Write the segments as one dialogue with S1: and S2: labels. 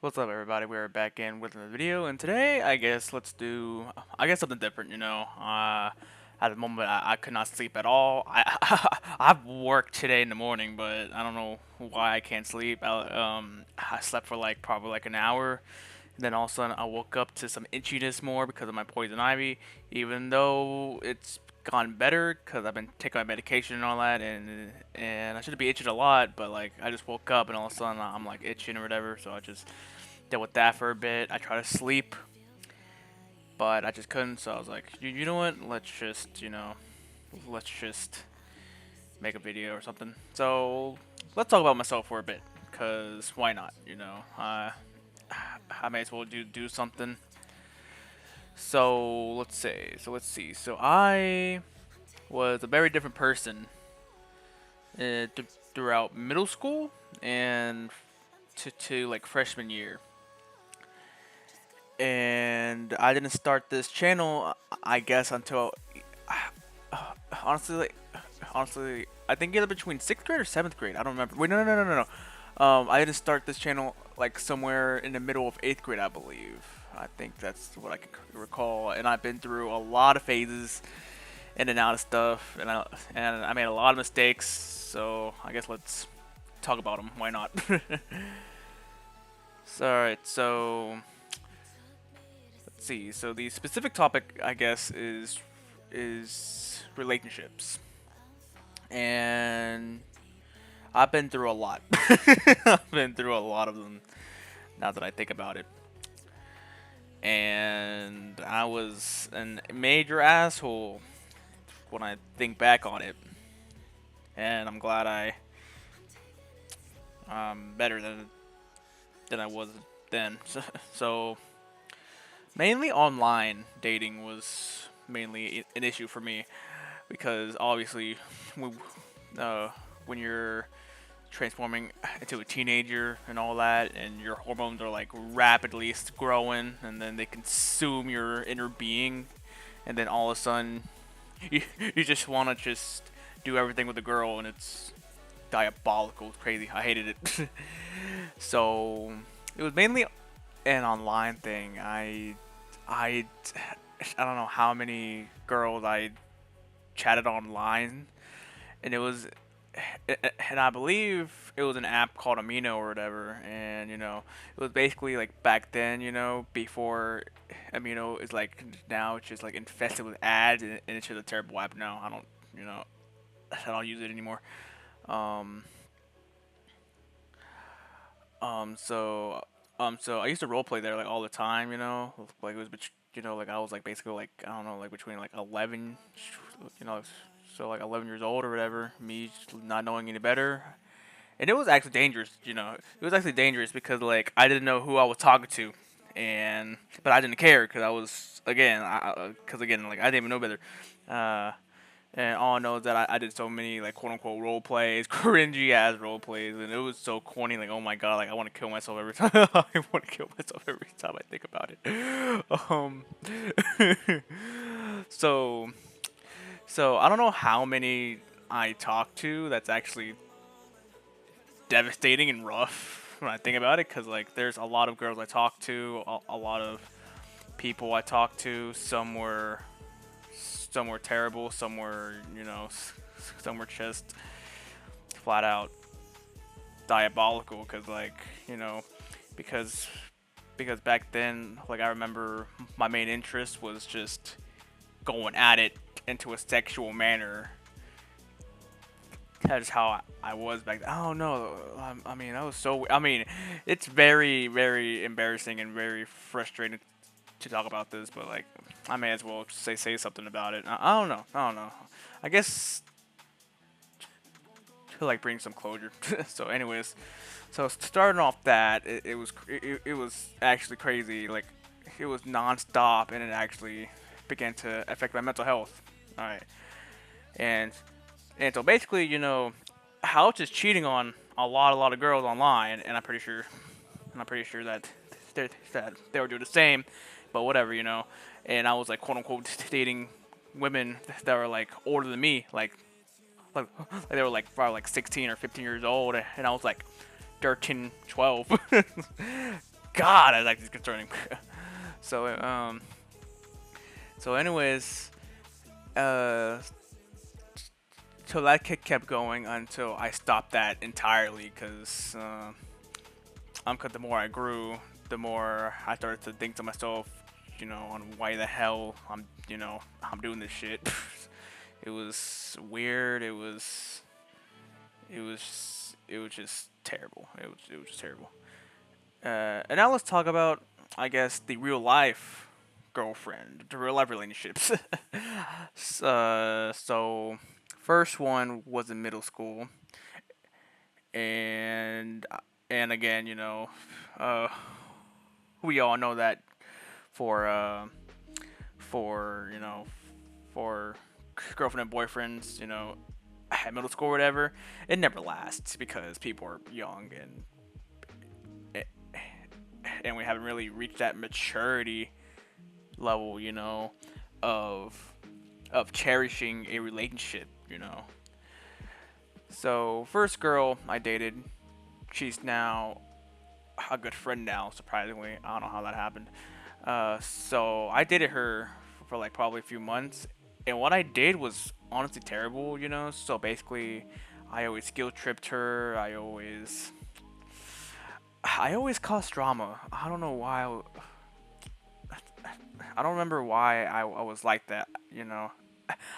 S1: What's up, everybody? We're back in with another video, and today, I guess, let's do, something different, at the moment, I could not sleep at all. I've worked today in the morning, but I don't know why I can't sleep. I slept for, like, probably, like, an hour, and then all of a sudden, I woke up to some itchiness more because of my poison ivy, even though it's gotten better because I've been taking my medication and all that, and I shouldn't be itching a lot, but, like, I just woke up, and all of a sudden, I'm, like, itching or whatever, so I just dealt with that for a bit. I tried to sleep, but I just couldn't. So I was like, you know what? Let's just make a video or something. So let's talk about myself for a bit, cause why not? I may as well do something. So let's say, so let's see. So I was a very different person throughout middle school and to like freshman year. And I didn't start this channel, I guess, until honestly, honestly, I think either between sixth grade or seventh grade. I don't remember. Wait, no. I didn't start this channel like somewhere in the middle of eighth grade, I believe. I think that's what I can recall. And I've been through a lot of phases, in and out of stuff, and I made a lot of mistakes. So I guess let's talk about them. Why not? So alright, so let's see. So the specific topic, I guess, is relationships, and I've been through a lot. I've been through a lot of them. Now that I think about it, and I was a major asshole when I think back on it, and I'm glad I'm better than I was then. So mainly online dating was mainly an issue for me because obviously uh, when you're transforming into a teenager and all that, and your hormones are like rapidly growing, and then they consume your inner being, and then all of a sudden you just want to just do everything with a girl, and it's diabolical. It's crazy. I hated it. So it was mainly an online thing. I don't know how many girls I chatted online, and and I believe it was an app called Amino or whatever, and it was basically like back then, before Amino is like now it's just like infested with ads, and it's just a terrible app now. You know, I don't use it anymore. Um, so so I used to roleplay there like all the time, like it was, like I was like basically like I don't know, like between like 11, you know, so like 11 years old or whatever. Me not knowing any better, and it was actually dangerous. It was actually dangerous because like I didn't know who I was talking to, and but I didn't care because I was again, because again like I didn't even know better. Uh, and all I know is that I did so many like quote unquote role plays, cringy ass role plays, and it was so corny. Like, oh my god, like I want to kill myself every time. I want to kill myself every time I think about it. So so I don't know how many I talked to. That's actually devastating and rough when I think about it, because like there's a lot of girls I talked to, a lot of people I talked to. Some were terrible, some were, some were just flat out diabolical. Because like, because because back then, like I remember my main interest was just going at it into a sexual manner. That's how I was back then. Oh no, I mean, I was so. I mean, it's very, very embarrassing and very frustrating to talk about this, but like, I may as well say something about it. I don't know. I don't know. I guess to like bring some closure. So, anyways, so starting off that, it was actually crazy. Like, it was nonstop, and it actually began to affect my mental health. All right, and so basically, I was just cheating on a lot of girls online, and I'm pretty sure that they were doing the same, but whatever, And I was like quote unquote dating women that were like older than me, like they were like probably like 16 or 15 years old, and I was like 13, 12. God, I like this concerning. so so anyways, uh, so that kept going until I stopped that entirely because cause the more I grew, the more I started to think to myself, on why the hell I'm doing this shit. It was weird. It was just terrible. It was just terrible. And now let's talk about, I guess, the real life girlfriend, the real life relationships. So first one was in middle school, and and again, uh, we all know that for for for girlfriend and boyfriends, at middle school or whatever, it never lasts because people are young and we haven't really reached that maturity level, of cherishing a relationship. So first girl I dated, she's now a good friend now. Surprisingly, I don't know how that happened. So I dated her for like probably a few months, and what I did was honestly terrible. So basically, I always guilt tripped her. I always caused drama. I don't know why. I don't remember why I was like that.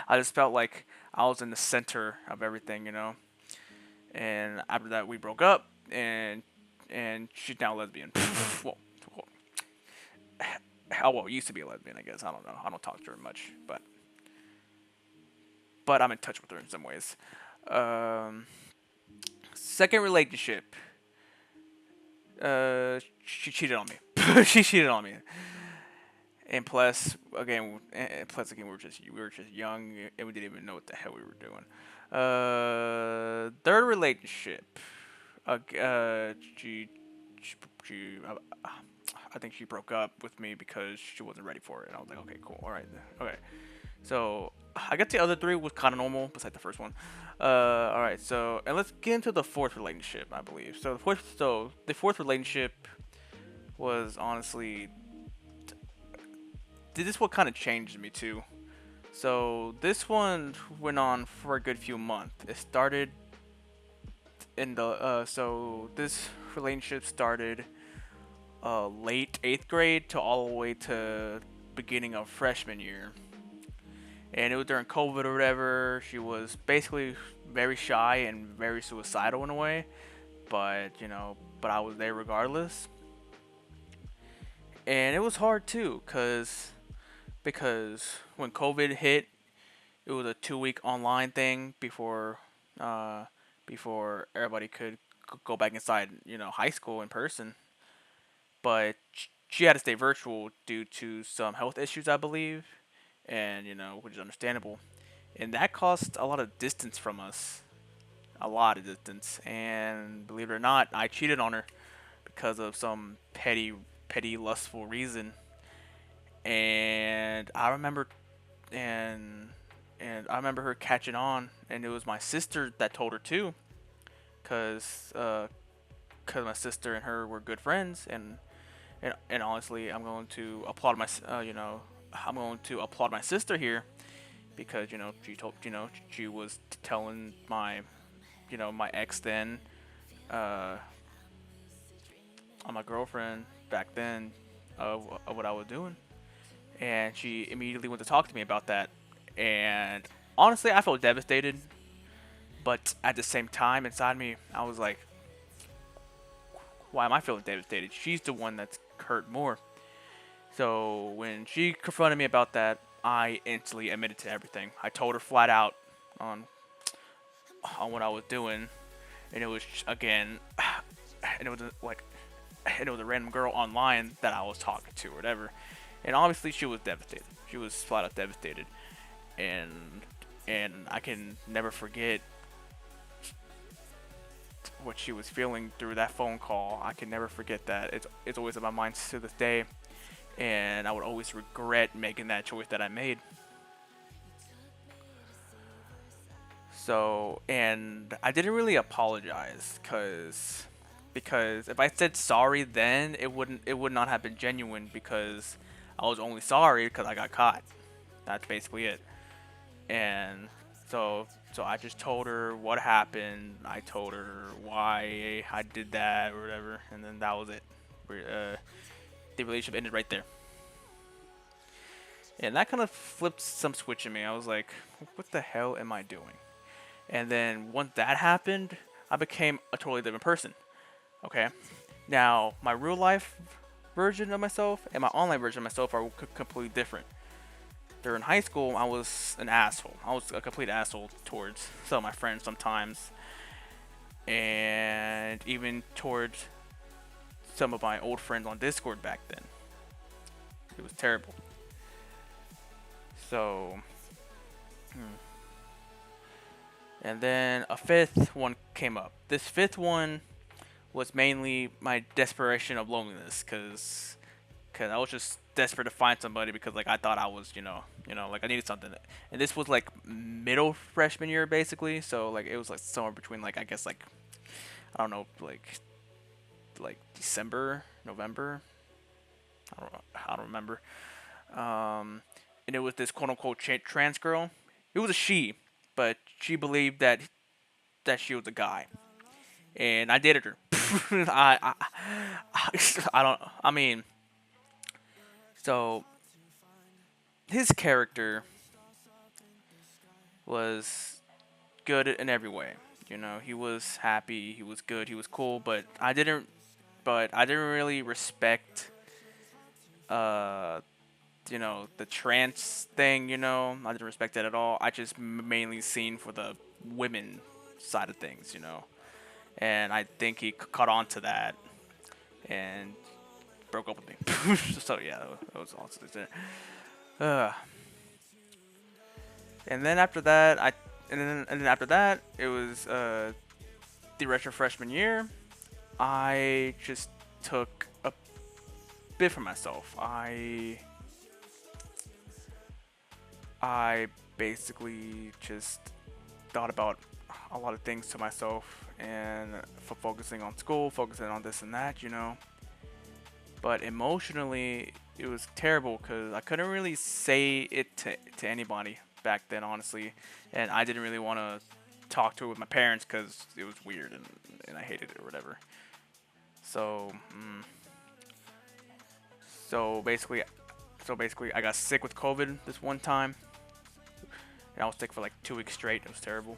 S1: I just felt like I was in the center of everything. And after that, we broke up, and she's now a lesbian. well, well, used to be a lesbian, I guess. I don't know. I don't talk to her much, but I'm in touch with her in some ways. Um, Second relationship. She cheated on me. She cheated on me. And plus again, we were just young and we didn't even know what the hell we were doing. Third relationship. She I think she broke up with me because she wasn't ready for it. And I was like, okay, cool, all right, okay. So I guess the other three was kind of normal, besides the first one. All right. So and let's get into the fourth relationship, I believe. So the fourth relationship was honestly this what kind of changed me too. So this one went on for a good few months. It started in the so this relationship started late eighth grade to all the way to beginning of freshman year, and it was during COVID or whatever. She was basically very shy and very suicidal in a way, but I was there regardless, and it was hard too, because when COVID hit, it was a 2 week online thing uh, before everybody could go back inside, high school in person. But she had to stay virtual due to some health issues, I believe, and which is understandable. And that caused a lot of distance from us, a lot of distance. And believe it or not, I cheated on her because of some petty, lustful reason. And I remember, and I remember her catching on, and it was my sister that told her too, cause my sister and her were good friends, and honestly, I'm going to applaud my sister here because she was telling my ex then, uh, on my girlfriend back then, of what I was doing, and she immediately went to talk to me about that, and honestly, I felt devastated, but at the same time, inside me, I was like, why am I feeling devastated? She's the one that's hurt more. So when she confronted me about that, I instantly admitted to everything. I told her flat out on what I was doing, and it was again, and it was like, and it was a random girl online that I was talking to or whatever, and obviously she was devastated. She was flat out devastated, and I can never forget what she was feeling through that phone call. I can never forget that. It's always in my mind to this day, and I would always regret making that choice that I made. So, and I didn't really apologize, cause because if I said sorry then, it would not have been genuine because I was only sorry because I got caught. That's basically it. And so I just told her what happened. I told her why I did that or whatever, and then that was it. The relationship ended right there. And that kind of flipped some switch in me. I was like, what the hell am I doing? And then once that happened, I became a totally different person. Okay. Now, my real life version of myself and my online version of myself are completely different. During high school, I was an asshole. I was a complete asshole towards some of my friends sometimes, and even towards some of my old friends on Discord back then. It was terrible. So, hmm. And then a fifth one came up. This fifth one was mainly my desperation of loneliness, cause I was just desperate to find somebody because like I thought I was like I needed something, and this was like middle freshman year basically. So like it was like somewhere between like I guess like I don't know like December, November. I don't remember. Um, and it was this quote unquote trans girl. It was a she, but she believed that she was a guy, and I dated her. I don't. I mean, so his character was good in every way. You know, he was happy, he was good, he was cool, but I didn't really respect uh the trance thing, I didn't respect that at all. I just mainly seen for the women side of things, and I think he caught on to that and broke up with me. So yeah, that was awesome. Uh, and then after that, and then after that, it was the retro freshman year. I just took a bit for myself. I basically just thought about a lot of things to myself and for focusing on school, focusing on this and that, But emotionally, it was terrible because I couldn't really say it to anybody back then, honestly, and I didn't really want to talk to it with my parents because it was weird and I hated it or whatever. So, so basically, I got sick with COVID this one time, and I was sick for like 2 weeks straight. It was terrible.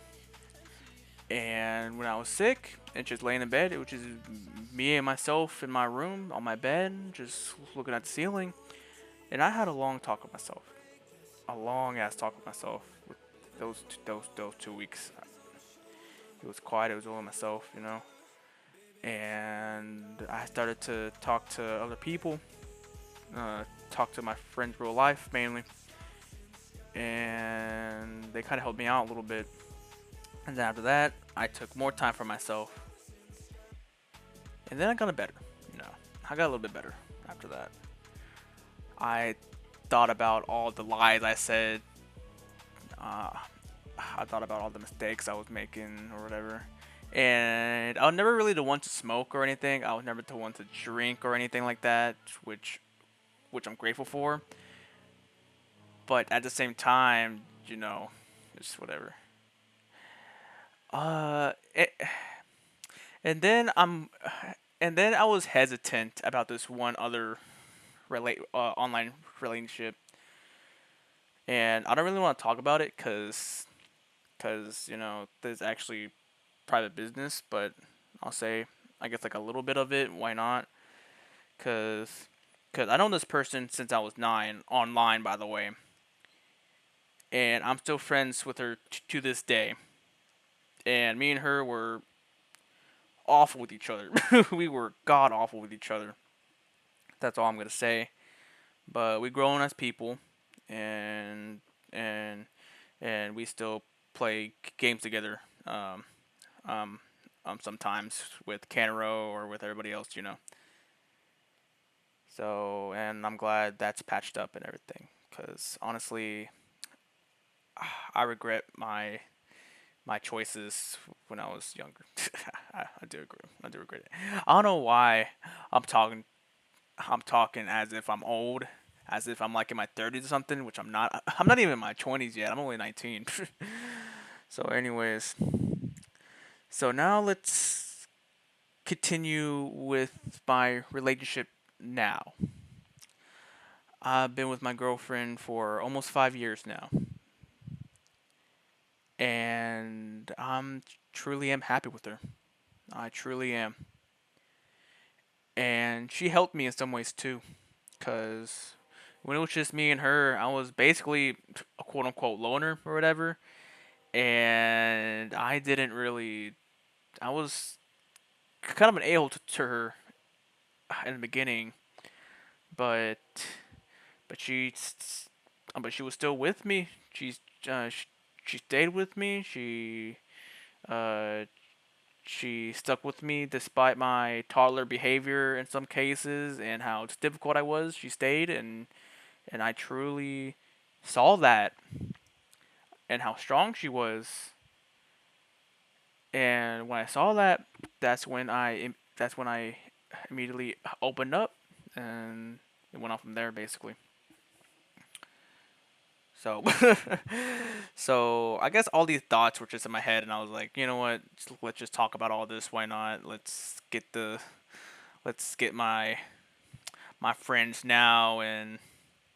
S1: And when I was sick and just laying in bed, it was just me and myself in my room on my bed, just looking at the ceiling. And I had a long talk with myself, a long ass talk with myself. With those 2 weeks, it was quiet. It was all myself. And I started to talk to other people, talk to my friends real life mainly, and they kind of helped me out a little bit. And then after that, I took more time for myself, and then I got better. You know, I got a little bit better after that. I thought about all the lies I said. Uh, I thought about all the mistakes I was making or whatever. And I was never really the one to smoke or anything. I was never the one to drink or anything like that, which I'm grateful for. But at the same time, it's whatever. Uh, it, and then and then I was hesitant about this one other online relationship, and I don't really want to talk about it because there's actually private business, but I'll say I guess like a little bit of it. Why not? Cause I know this person since I was 9 online, by the way, and I'm still friends with her to this day. And me and her were awful with each other. We were god awful with each other. That's all I'm gonna say. But we grown as people, and and and we still play games together. Um, sometimes with Canaro or with everybody else. So, and I'm glad that's patched up and everything. Cause honestly, I regret my choices when I was younger. I do agree. I do regret it. I don't know why I'm talking. I'm talking as if I'm old, as if I'm like in my 30s or something, which I'm not. I'm not even in my 20s yet. I'm only 19. So, anyways, so now let's continue with my relationship now. I've been with my girlfriend for almost 5 years now, and I'm truly am happy with her. I truly am, and she helped me in some ways too, cause when it was just me and her, I was basically a quote unquote loner or whatever, and I didn't really. I was kind of an a-hole to her in the beginning, but but she was still with me. Uh, she, she stayed with me. Uh, she stuck with me despite my toddler behavior in some cases and how difficult I was. She stayed, and I truly saw that and how strong she was. And when I saw that, that's when I immediately opened up, and it went on from there basically. So, so I guess all these thoughts were just in my head, and I was like, you know what? Let's just talk about all this. Why not? Let's get my friends now and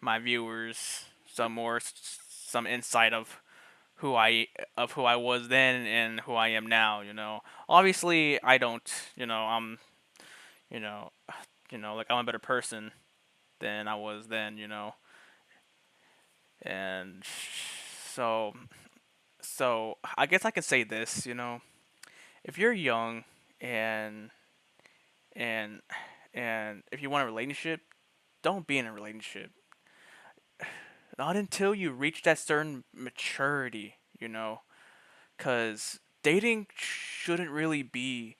S1: my viewers some insight of who I was then and who I am now. You know, obviously I don't. You know, you know, like I'm a better person than I was then. You know, and so so I guess I can say this. You know, if you're young and and and if you want a relationship, don't be in a relationship. Not until you reach that certain maturity, you know, because dating shouldn't really be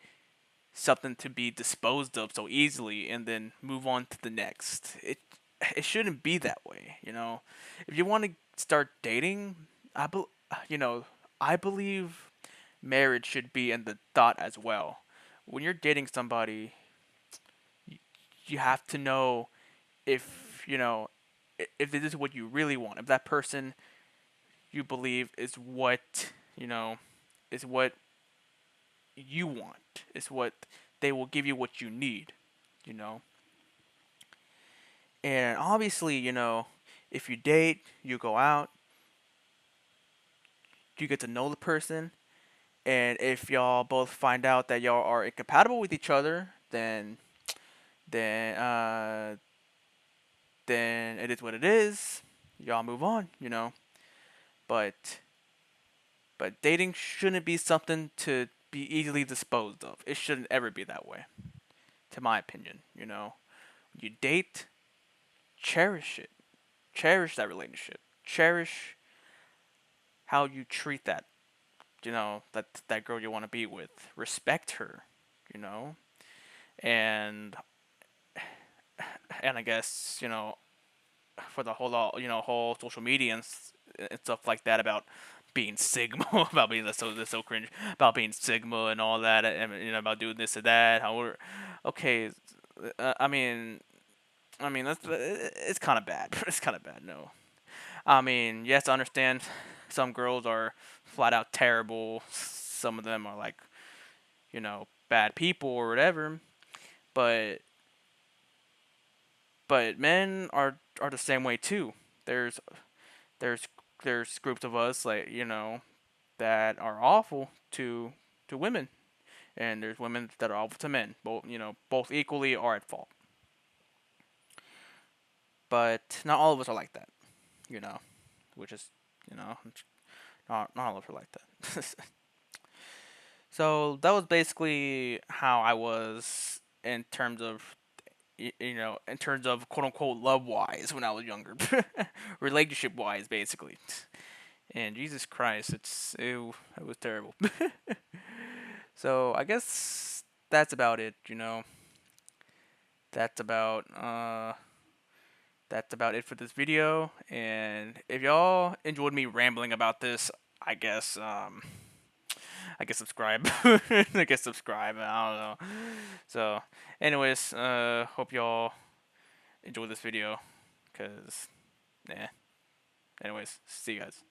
S1: something to be disposed of so easily and then move on to the next. It shouldn't be that way, you know. If you want to start dating, I bel you know, I believe marriage should be in the thought as well. When you're dating somebody, y- you have to know if, you know, if this is what you really want. If that person you believe is what, you know, is what you want. Is what they will give you what you need, you know. And obviously, you know, if you date, you go out, you get to know the person, and if y'all both find out that y'all are incompatible with each other, then then it is what it is. Y'all move on, you know. But dating shouldn't be something to be easily disposed of. It shouldn't ever be that way, to my opinion. You know, you date, cherish it, cherish that relationship, cherish how you treat that. You know, that girl you want to be with. Respect her. You know, and I guess you know for the whole social media and stuff like that about being Sigma, about being that's so cringe, about being Sigma and all that, and you know about doing this and that. How we're okay. I mean, that's it's kind of bad. It's kind of bad. No, I mean, yes, I understand. Some girls are flat out terrible. Some of them are like bad people or whatever. But men are the same way too. There's there's there's groups of us like that are awful to women, and there's women that are awful to men. Both equally are at fault. But not all of us are like that, you know, which is you know not all of us are like that. So that was basically how I was in terms of in terms of quote unquote love wise when I was younger, relationship wise basically. And Jesus Christ, it was terrible. So I guess that's about it. That's about uh that's about it for this video. And if y'all enjoyed me rambling about this, I guess I guess subscribe. I guess subscribe. I don't know. So, anyways, hope y'all enjoy this video, cause yeah. Anyways, see you guys.